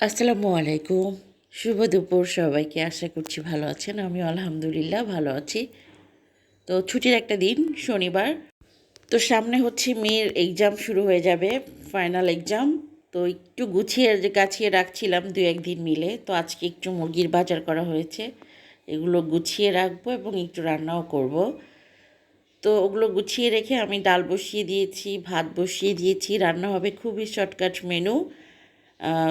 আসসালামু আলাইকুম। শুভ দুপুর সবাইকে। আশা করছি ভালো আছেন। আমি আলহামদুলিল্লাহ ভালো আছি। তো ছুটির একটা দিন, শনিবার। তো সামনে হচ্ছে মেয়ের এক্সাম শুরু হয়ে যাবে, ফাইনাল এক্সাম। তো একটু গুছিয়ে গাছিয়ে রাখছিলাম দু একদিন মিলে। তো আজকে একটু মুরগির বাজার করা হয়েছে, এগুলো গুছিয়ে রাখবো এবং একটু রান্নাও করব। তো ওগুলো গুছিয়ে রেখে আমি ডাল বসিয়ে দিয়েছি, ভাত বসিয়ে দিয়েছি। রান্না হবে খুবই শর্টকাট মেনু।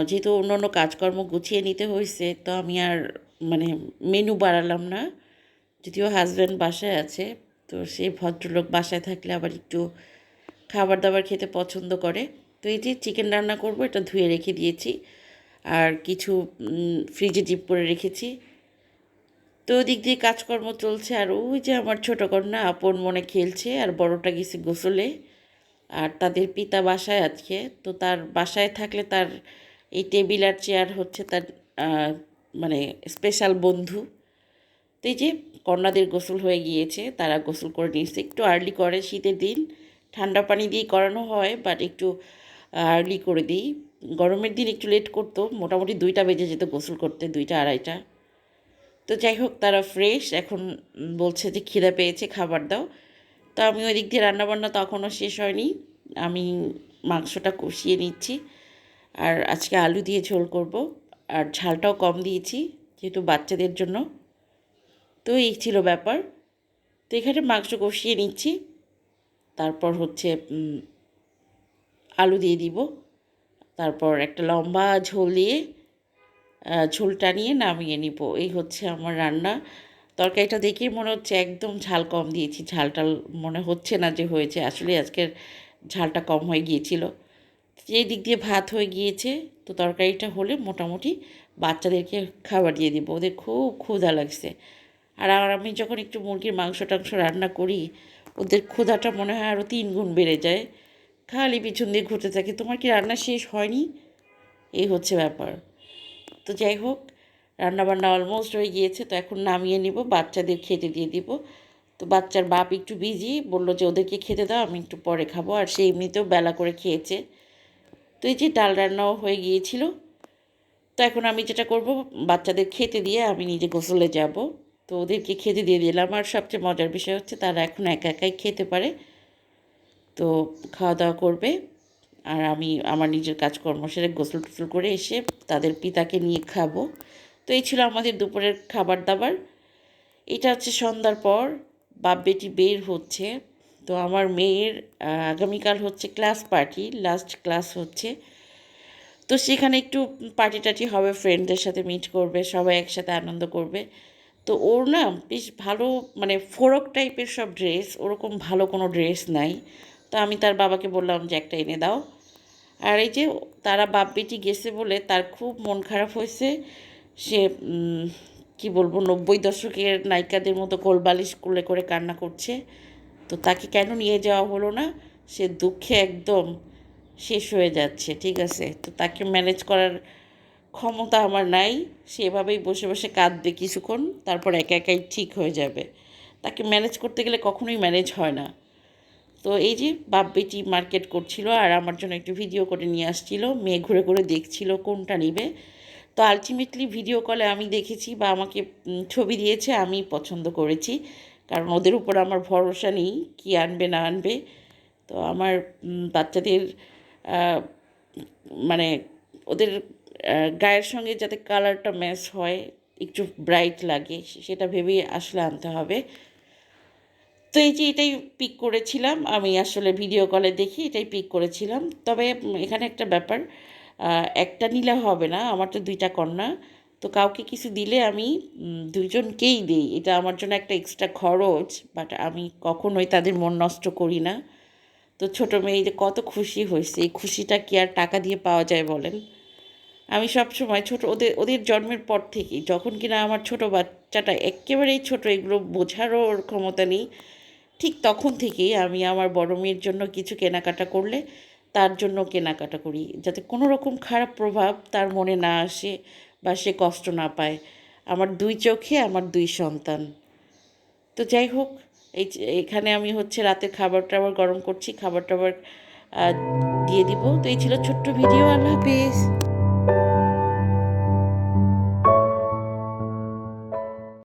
যেহেতু অন্য অন্য কাজকর্ম গুছিয়ে নিতে হয়েছে, তো আমি আর মানে মেনু বাড়ালাম না। যদিও হাজব্যান্ড বাসায় আছে, তো সেই ভদ্রলোক বাসায় থাকলে আবার একটু খাবার দাবার খেতে পছন্দ করে। তো এই যে চিকেন রান্না করব, এটা ধুয়ে রেখে দিয়েছি। আর কিছু ফ্রিজে ডিপ করে রেখেছি। তো ওদিক দিয়ে কাজকর্ম চলছে। আর ওই যে আমার ছোটো কন্যা আপন মনে খেলছে, আর বড়টা গেছে গোসলে। আর তাদের পিতা বাসায় আজকে, তো তার বাসায় থাকলে তার এই টেবিল আর চেয়ার হচ্ছে তার মানে স্পেশাল বন্ধু। তো এই যে কন্যাদের গোসল হয়ে গিয়েছে, তারা গোসল করে নিয়েছে। একটু আর্লি করে, শীতের দিন ঠান্ডা পানি দিয়ে করানো হয়, বাট একটু আর্লি করে দিই। গরমের দিন একটু লেট করতো, মোটামুটি 2টা বেজে যেত গোসল করতে, 2টা 2:30। তো যাই হোক, তারা ফ্রেশ এখন। বলছে যে খিদে পেয়েছে, খাবার দাও। তো আমি ওই দিক দিয়ে রান্নাবান্না তখনও শেষ হয়নি। আমি মাংসটা কষিয়ে নিচ্ছি। আর আজকে আলু দিয়ে ঝোল করব। আর ঝালটাও কম দিয়েছি যেহেতু বাচ্চাদের জন্য। তো এই ছিল ব্যাপার। তো এখানে মাংস কষিয়ে নিচ্ছি। তারপর হচ্ছে আলু দিয়ে দিব। তারপর একটা লম্বা ঝোল দিয়ে ঝোলটা নিয়ে নামিয়ে নিব। এই হচ্ছে আমার রান্না। তরকারিটা দেখেই মনে হচ্ছে একদম ঝাল কম দিয়েছি। ঝালটাল মনে হচ্ছে না যে হয়েছে, আসলে আজকের ঝালটা কম হয়ে গিয়েছিল। এই দিক দিয়ে ভাত হয়ে গিয়েছে। তো তরকারিটা হলে মোটামুটি বাচ্চাদেরকে খাবার দিয়ে দিব, ওদের খুব ক্ষুধা লাগছে। আর আমি যখন একটু মুরগির মাংস টাংস রান্না করি, ওদের ক্ষুধাটা মনে হয় আরও 3 গুণ বেড়ে যায়। খালি পিছন দিয়ে ঘুরতে থাকে, তোমার কি রান্না শেষ হয়নি? এই হচ্ছে ব্যাপার। তো যাই হোক, রান্নাবান্না অলমোস্ট হয়ে গিয়েছে। তো এখন নামিয়ে নিব, বাচ্চাদের খেতে দিয়ে দিব। তো বাচ্চার বাপ একটু বিজি, বললো যে ওদেরকে খেতে দাও, আমি একটু পরে খাবো। আর সে এমনিতেও বেলা করে খেয়েছে। তো এই যে ডাল রান্নাও হয়ে গিয়েছিল। তো এখন আমি যেটা করব, বাচ্চাদের খেতে দিয়ে আমি নিজে গোসলে যাব। তো ওদেরকে খেতে দিয়ে দিলাম। আর সবচেয়ে মজার বিষয় হচ্ছে তারা এখন একা একাই খেতে পারে। তো খাওয়া দাওয়া করবে। আর আমি আমার নিজের কাজকর্ম সেরে গোসল টোসল করে এসে তাদের পিতাকে নিয়ে খাবো। তো এই ছিল আমাদের দুপুরের খাবার দাবার। এটা হচ্ছে সন্ধ্যার পর বাপ বেটি বের হচ্ছে। তো আমার মেয়ের আগামীকাল হচ্ছে ক্লাস পার্টি, লাস্ট ক্লাস হচ্ছে। তো সেখানে একটু পার্টি টার্টি হবে, ফ্রেন্ডদের সাথে মিট করবে, সবাই একসাথে আনন্দ করবে। তো ওর না বেশ ভালো, মানে ফোরক টাইপের সব ড্রেস, ওরকম ভালো কোনো ড্রেস নাই। তো আমি তার বাবাকে বললাম যে একটা এনে দাও। আর এই যে তারা বাপ বেটি গেছে বলে তার খুব মন খারাপ হয়েছে। সে কি বলবো, 90 দশকের নায়িকাদের মতো কোলবালিশ কোলে করে কান্না করছে। তো তাকে কেন নিয়ে যাওয়া হলো না, সে দুঃখে একদম শেষ হয়ে যাচ্ছে। ঠিক আছে, তো তাকে ম্যানেজ করার ক্ষমতা আমার নাই। সে এভাবেই বসে বসে কাঁদবে কিছুক্ষণ, তারপর একা একাই ঠিক হয়ে যাবে। তাকে ম্যানেজ করতে গেলে কখনোই ম্যানেজ হয় না। তো এই যে বাপ বেটি মার্কেট করছিল, আর আমার জন্য একটু ভিডিও করে নিয়ে আসছিল। মেয়ে ঘুরে ঘুরে দেখছিল কোনটা নিবে। তো আলটিমেটলি ভিডিও কলে আমি দেখেছি বা আমাকে ছবি দিয়েছে, আমি পছন্দ করেছি। কারণ ওদের উপর আমার ভরসা নেই কী আনবে না আনবে। তো আমার বাচ্চাদের মানে ওদের গায়ের সঙ্গে যাতে কালারটা ম্যাচ হয়, একটু ব্রাইট লাগে, সেটা ভেবেই আসলে আনতে হবে। তো এই যে এটাই পিক করেছিলাম আমি, আসলে ভিডিও কলে দেখি এটাই পিক করেছিলাম। তবে এখানে একটা ব্যাপার, একটা নিলে হবে না, আমার তো 2টা কন্যা। তো কাউকে কিছু দিলে আমি দুজনকেই দিই, এটা আমার জন্য একটা এক্সট্রা খরচ। বাট আমি কখনোই তাদের মন নষ্ট করি না। তো ছোটো মেয়ে যে কত খুশি হয়েছে, এই খুশিটা কি আর টাকা দিয়ে পাওয়া যায় বলেন? আমি সব সময় ছোটো, ওদের ওদের জন্মের পর থেকেই, যখন কিনা আমার ছোটো বাচ্চাটা একেবারেই ছোটো, এগুলো বোঝারও ওর ক্ষমতা নেই, ঠিক তখন থেকেই আমি আমার বড় মেয়ের জন্য কিছু কেনাকাটা করলে তার জন্য কেনাকাটা করি, যাতে কোনো রকম খারাপ প্রভাব তার মনে না আসে বা সে কষ্ট না পায়। আমার 2 চোখে আমার 2 সন্তান। তো যাই হোক, এখানে আমি হচ্ছে রাতে খাবার টাবার গরম করছি, খাবার টাবার দিয়ে দিব। তো এই ছিল ছোট্ট ভিডিও। আল্লাহ হাফিজ।